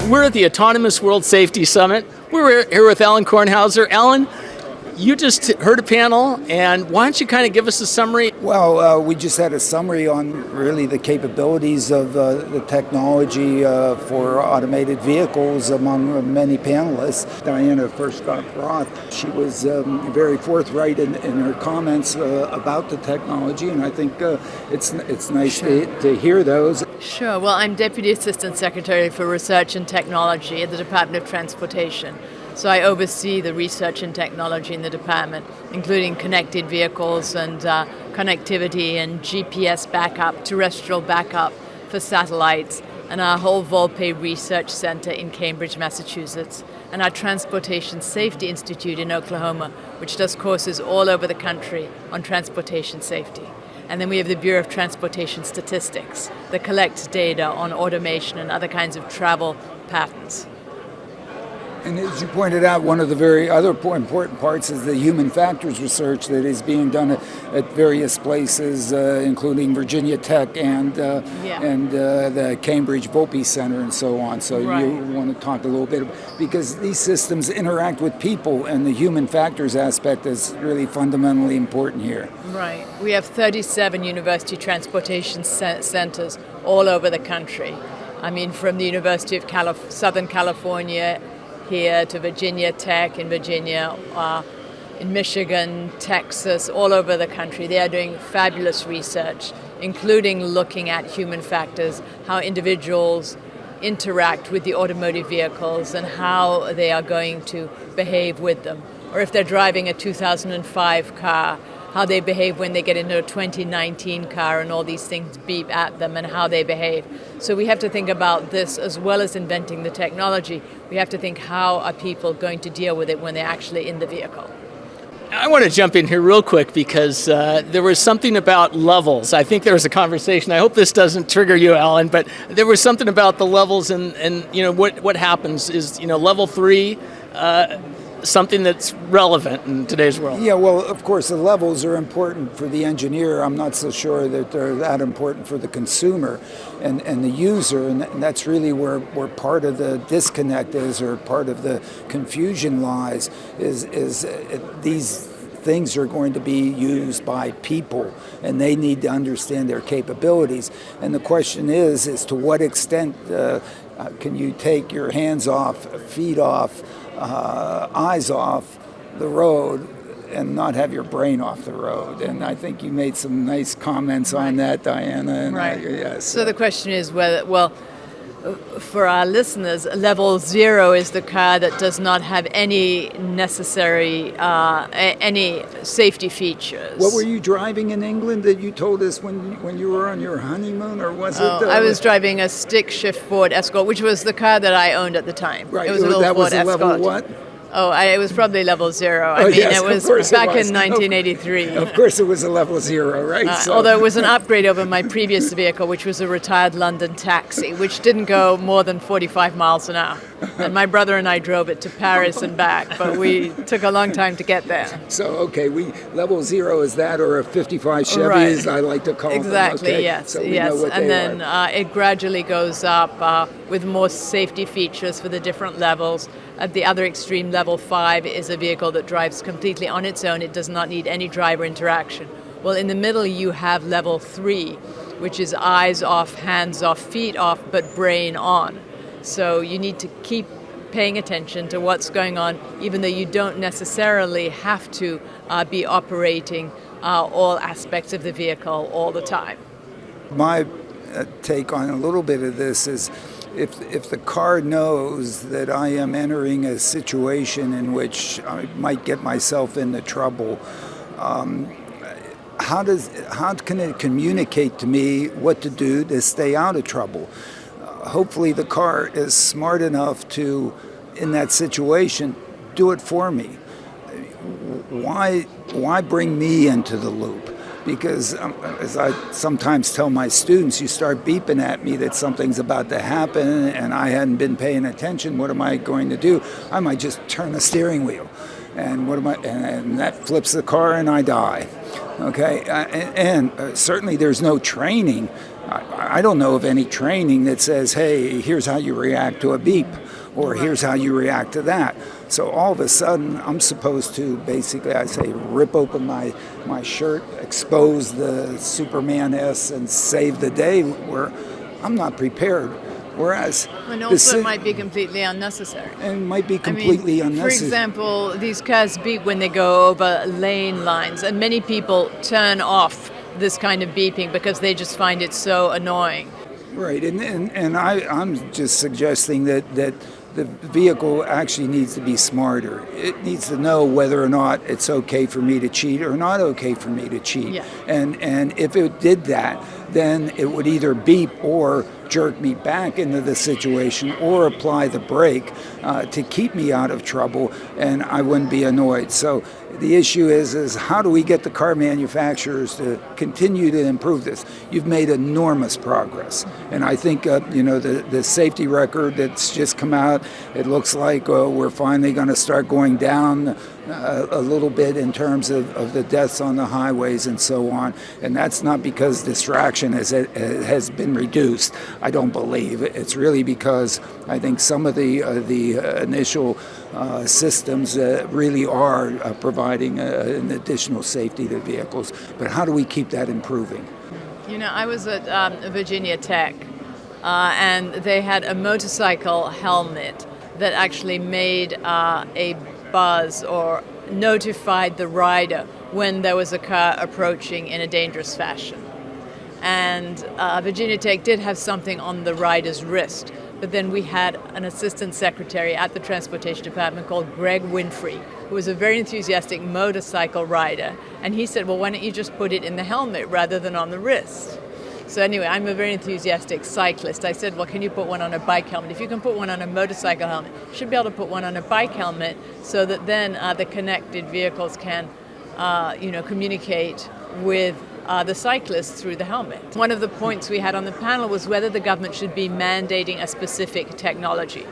We're at the Autonomous World Safety Summit. We're here with Alain Kornhauser. Alain, you just heard a panel, and why don't you kind of give us a summary? Well, we just had a summary on really the capabilities of the technology for automated vehicles among many panelists. Diana Furchtgott-Roth, she was very forthright in her comments about the technology, and I think it's nice to hear those. Sure. Well, I'm Deputy Assistant Secretary for Research and Technology at the Department of Transportation. So I oversee the research and technology in the department, including connected vehicles and connectivity and GPS backup, terrestrial backup for satellites, and our whole Volpe Research Center in Cambridge, Massachusetts, and our Transportation Safety Institute in Oklahoma, which does courses all over the country on transportation safety. And then we have the Bureau of Transportation Statistics that collects data on automation and other kinds of travel patterns. And as you pointed out, one of the very other important parts is the human factors research that is being done at various places, including Virginia Tech and the Cambridge Volpe Center and so on. So you want to talk a little bit, because these systems interact with people, and the human factors aspect is really fundamentally important here. Right. We have 37 university transportation centers all over the country. I mean, from the University of Southern California here to Virginia Tech in Virginia, in Michigan, Texas, all over the country. They are doing fabulous research, including looking at human factors, how individuals interact with the automotive vehicles and how they are going to behave with them. Or if they're driving a 2005 car, how they behave when they get into a 2019 car and all these things beep at them and how they behave. So we have to think about this as well as inventing the technology. We have to think, how are people going to deal with it when they're actually in the vehicle? I want to jump in here real quick because there was something about levels. I think there was a conversation. I hope this doesn't trigger you, Alain, but there was something about the levels and you know what happens is, you know, level 3, something that's relevant in today's world. Yeah, well, of course, the levels are important for the engineer. I'm not so sure that they're that important for the consumer and the user, and that's really where part of the disconnect is, or part of the confusion lies, is these things are going to be used by people, and they need to understand their capabilities. And the question is to what extent can you take your hands off, feet off, eyes off the road and not have your brain off the road? And I think you made some nice comments on that, Diana. And yes. So the question is whether, well, for our listeners, level 0 is the car that does not have any necessary, any safety features. What were you driving in England that you told us when you were on your honeymoon, or was it? I was driving a stick shift Ford Escort, which was the car that I owned at the time. Right. It was a little that Ford was a Escort. Level what? Oh, it was probably level 0. I mean, yes, it was back in 1983. Of course it was a level 0, right? Although it was an upgrade over my previous vehicle, which was a retired London taxi, which didn't go more than 45 miles an hour. And my brother and I drove it to Paris and back, but we took a long time to get there. So, okay, level 0 is that, or a 55 Chevy, right, as I like to call them. Exactly, Okay. yes. So we know what and they then are. It gradually goes up with more safety features for the different levels. At the other extreme, level 5 is a vehicle that drives completely on its own. It does not need any driver interaction. Well, in the middle, you have level 3, which is eyes off, hands off, feet off, but brain on. So you need to keep paying attention to what's going on, even though you don't necessarily have to be operating all aspects of the vehicle all the time. My take on a little bit of this is, if the car knows that I am entering a situation in which I might get myself into trouble, how can it communicate to me what to do to stay out of trouble? Hopefully the car is smart enough to, in that situation, do it for me. Why bring me into the loop? Because as I sometimes tell my students, you start beeping at me that something's about to happen and I hadn't been paying attention, what am I going to do? I might just turn the steering wheel. And and that flips the car and I die. Okay, and certainly there's no training. I don't know of any training that says, hey, here's how you react to a beep, or here's how you react to that. So all of a sudden, I'm supposed to basically, I say, rip open my shirt, expose the Superman S, and save the day, where I'm not prepared. Whereas, and also it might be completely unnecessary. And might be completely unnecessary. For example, these cars beep when they go over lane lines, and many people turn off this kind of beeping because they just find it so annoying. Right, and I'm just suggesting that the vehicle actually needs to be smarter. It needs to know whether or not it's okay for me to cheat or not okay for me to cheat. Yeah. And if it did that, then it would either beep or jerk me back into the situation or apply the brake to keep me out of trouble, and I wouldn't be annoyed. So the issue is how do we get the car manufacturers to continue to improve this? You've made enormous progress, and I think the safety record that's just come out, it looks like we're finally going to start going down a little bit in terms of the deaths on the highways and so on, and that's not because distraction has been reduced. I don't believe it's really because I think some of the initial systems really are providing an additional safety to vehicles. But how do we keep that improving? I was at Virginia Tech, and they had a motorcycle helmet that actually made a buzz or notified the rider when there was a car approaching in a dangerous fashion. And Virginia Tech did have something on the rider's wrist, but then we had an assistant secretary at the transportation department called Greg Winfrey, who was a very enthusiastic motorcycle rider, and he said, well, why don't you just put it in the helmet rather than on the wrist? So anyway, I'm a very enthusiastic cyclist. I said, well, can you put one on a bike helmet? If you can put one on a motorcycle helmet, you should be able to put one on a bike helmet so that then the connected vehicles can, communicate with the cyclists through the helmet. One of the points we had on the panel was whether the government should be mandating a specific technology.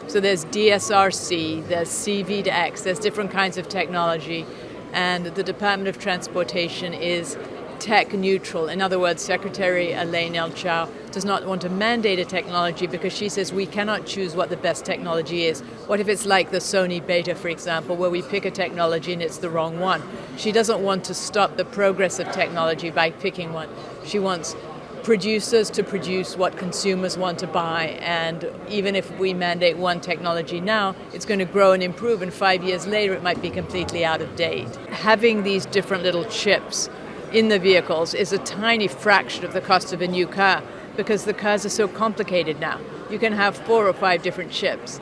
So there's DSRC, there's CV2X, there's different kinds of technology, and the Department of Transportation is tech neutral. In other words, Secretary Alain does not want to mandate a technology because she says we cannot choose what the best technology is. What if it's like the Sony Beta, for example, where we pick a technology and it's the wrong one? She doesn't want to stop the progress of technology by picking one. She wants producers to produce what consumers want to buy, and even if we mandate one technology now, it's going to grow and improve, and 5 years later it might be completely out of date. Having these different little chips in the vehicles is a tiny fraction of the cost of a new car because the cars are so complicated now. You can have 4 or 5 different chips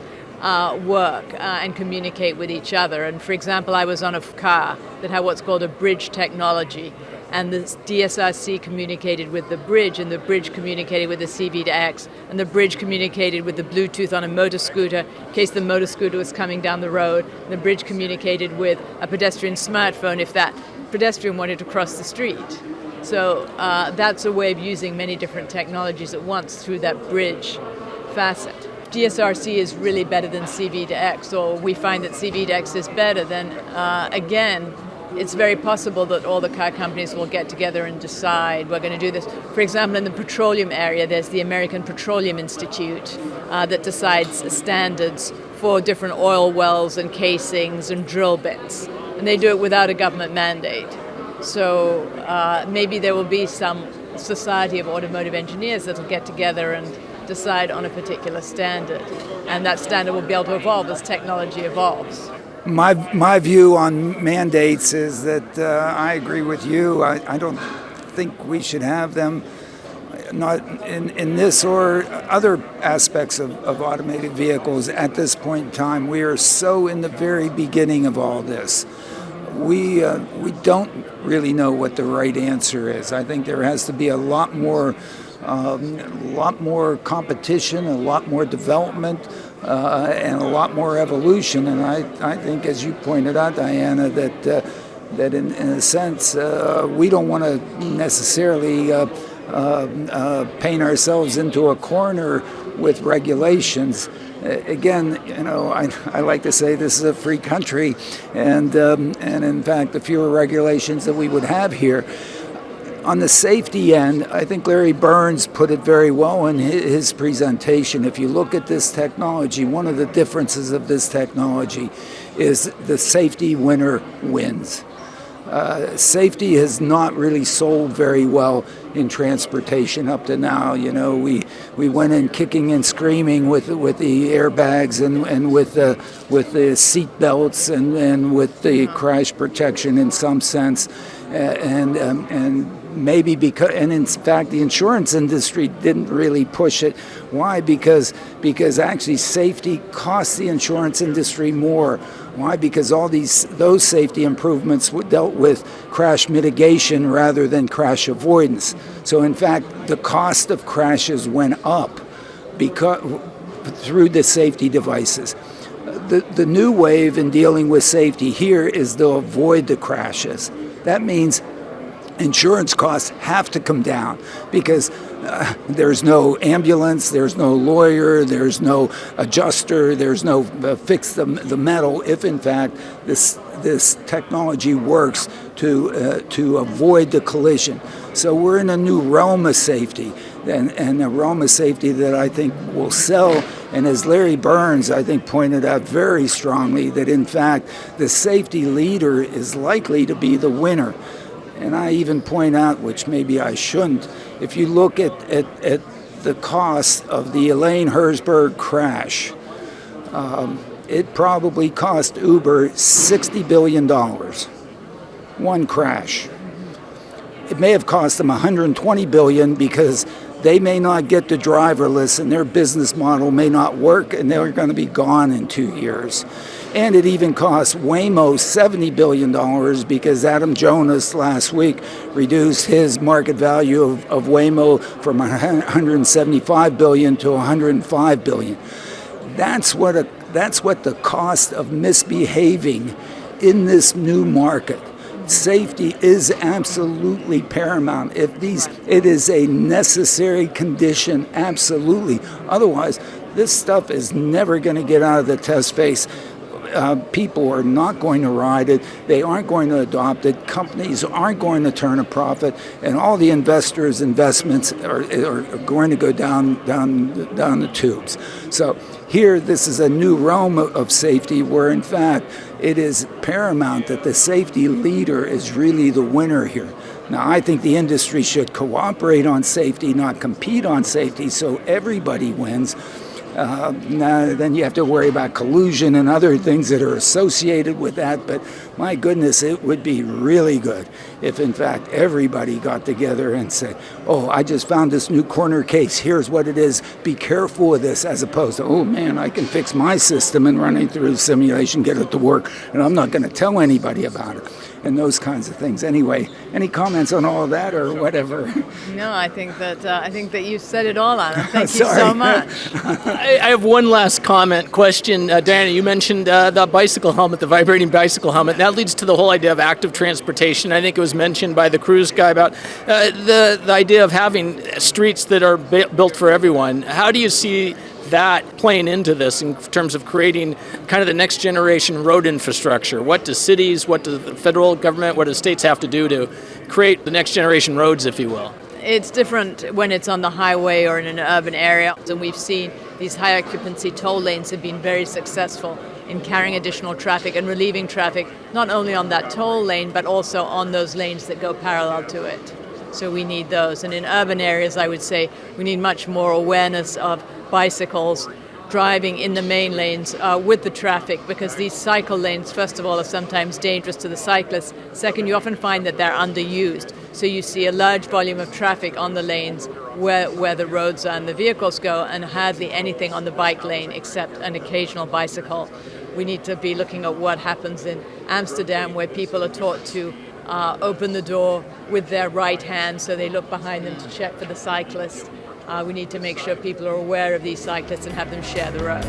work and communicate with each other. And for example, I was on a car that had what's called a bridge technology, and the DSRC communicated with the bridge, and the bridge communicated with the CV2X, and the bridge communicated with the Bluetooth on a motor scooter in case the motor scooter was coming down the road. And the bridge communicated with a pedestrian smartphone if that pedestrian wanted to cross the street. So that's a way of using many different technologies at once through that bridge facet. DSRC is really better than CV2X, or we find that CV2X is better, then again, it's very possible that all the car companies will get together and decide we're going to do this. For example, in the petroleum area, there's the American Petroleum Institute that decides standards for different oil wells and casings and drill bits. And they do it without a government mandate. So maybe there will be some society of automotive engineers that will get together and decide on a particular standard. And that standard will be able to evolve as technology evolves. My view on mandates is that I agree with you. I don't think we should have them, not in this or other aspects of automated vehicles at this point in time. We are so in the very beginning of all this. We don't really know what the right answer is. I think there has to be a lot more competition, a lot more development, and a lot more evolution. And I think, as you pointed out, Diana, that in a sense we don't want to necessarily paint ourselves into a corner with regulations. Again, I like to say this is a free country, and in fact, the fewer regulations that we would have here. On the safety end, I think Larry Burns put it very well in his presentation. If you look at this technology, one of the differences of this technology is the safety winner wins. Safety has not really sold very well in transportation up to now. You know, we went in kicking and screaming with the airbags and with the seat belts and with the crash protection in some sense, and maybe because, and in fact the insurance industry didn't really push it. Why? Because actually safety costs the insurance industry more. Why? Because those safety improvements dealt with crash mitigation rather than crash avoidance. So in fact, the cost of crashes went up through the safety devices. The new wave in dealing with safety here is to avoid the crashes. That means insurance costs have to come down because there's no ambulance, there's no lawyer, there's no adjuster, there's no fix the metal if in fact this technology works to avoid the collision. So we're in a new realm of safety, and a realm of safety that I think will sell. And as Larry Burns, I think, pointed out very strongly, that in fact the safety leader is likely to be the winner. And I even point out, which maybe I shouldn't, if you look at the cost of the Alain Kornhauser crash, it probably cost Uber $60 billion, one crash. It may have cost them $120 billion because they may not get to driverless and their business model may not work and they're going to be gone in 2 years. And it even cost Waymo $70 billion because Adam Jonas last week reduced his market value of Waymo from $175 billion to $105 billion. That's what the cost of misbehaving in this new market. Safety is absolutely paramount. It is a necessary condition, absolutely. Otherwise, this stuff is never going to get out of the test phase. People are not going to ride it. They aren't going to adopt it. Companies aren't going to turn a profit, and all the investors' investments are going to go down the tubes. So here, this is a new realm of safety where, in fact, it is paramount that the safety leader is really the winner here. Now, I think the industry should cooperate on safety, not compete on safety, so everybody wins. Now, then you have to worry about collusion and other things that are associated with that. But my goodness, it would be really good if, in fact, everybody got together and said, oh, I just found this new corner case. Here's what it is. Be careful with this, as opposed to, oh, man, I can fix my system and run it through the simulation, get it to work, and I'm not going to tell anybody about it. And those kinds of things. Anyway, any comments on all of that or whatever? No, I think that you said it all, Alan. Thank you so much. I have one last question. Diana, you mentioned the bicycle helmet, the vibrating bicycle helmet. That leads to the whole idea of active transportation. I think it was mentioned by the cruise guy about the idea of having streets that are built for everyone. How do you see that playing into this in terms of creating kind of the next generation road infrastructure? What do cities, what does the federal government, what do states have to do to create the next generation roads, if you will? It's different when it's on the highway or in an urban area. And we've seen these high occupancy toll lanes have been very successful in carrying additional traffic and relieving traffic, not only on that toll lane, but also on those lanes that go parallel to it. So we need those. And in urban areas, I would say we need much more awareness of bicycles driving in the main lanes with the traffic, because these cycle lanes, first of all, are sometimes dangerous to the cyclists. Second, you often find that they're underused. So you see a large volume of traffic on the lanes where the roads and the vehicles go, and hardly anything on the bike lane except an occasional bicycle. We need to be looking at what happens in Amsterdam, where people are taught to open the door with their right hand so they look behind them to check for the cyclist. We need to make sure people are aware of these cyclists and have them share the road.